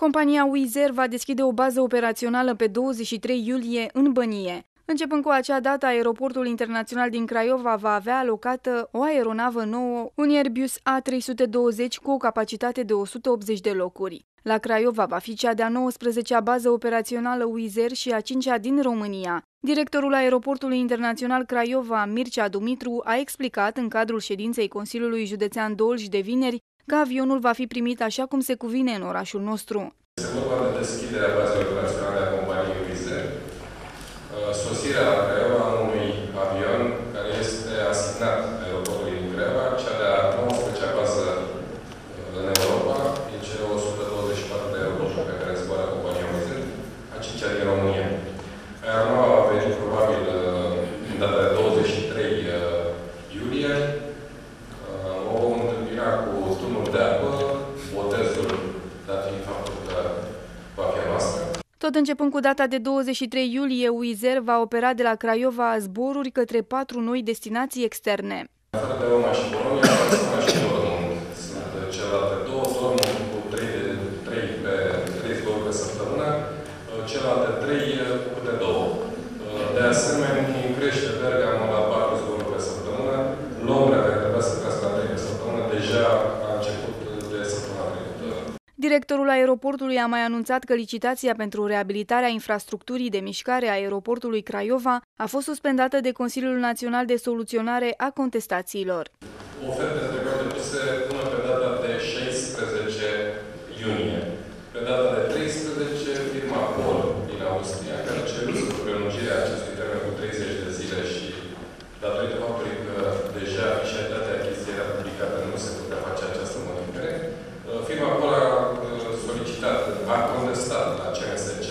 Compania Wizz Air va deschide o bază operațională pe 23 iulie în Bănie. Începând cu acea dată, aeroportul internațional din Craiova va avea alocată o aeronavă nouă, un Airbus A320 cu o capacitate de 180 de locuri. La Craiova va fi cea de-a 19-a bază operațională Wizz Air și a 5-a din România. Directorul aeroportului internațional Craiova, Mircea Dumitru, a explicat în cadrul ședinței Consiliului Județean Dolj de vineri că avionul va fi primit așa cum se cuvine în orașul nostru. Se vorba de deschiderea bazei operaționale a companiei Wizz Air, sosirea la Craiova a unui avion care este asignat aeroportului din Craiova, cea de-a 19-a bază în Europa, din cele 124 de aeroporturi pe care zboară compania Wizz Air, a 5-a din România. Aeronava va veni probabil în data de 23 iulie. O vom întâmpina cu turnul de apă, botezul, dat fiind faptul că va fi a noastră. Tot începând cu data de 23 iulie, Wizz Air va opera de la Craiova zboruri către 4 noi destinații externe. Afară de Roma și Polonia, Barcelona și Dortmund sunt celelalte două, Dortmund cu 3 zboruri pe săptămână, celelalte 3 cu câte 2. De asemenea, crește Bergamo la 4 zboruri pe săptămână, Londra, care trebuia să crească la 3 pe săptămână, deja a început de săptămâna trecută. Directorul aeroportului a mai anunțat că licitația pentru reabilitarea infrastructurii de mișcare a aeroportului Craiova a fost suspendată de Consiliul Național de Soluționare a Contestațiilor. Ofertele trebuiau depuse până pe data de 16 iunie. Pe data de 13, firma Pol din Austria, care a cerut prelungirea acestui termen cu 30 de zile și datorită faptului că deja fișalitatea achiziției era publicată, nu se putea face această modificare, firma Pol a solicitat, a contestat la CNSC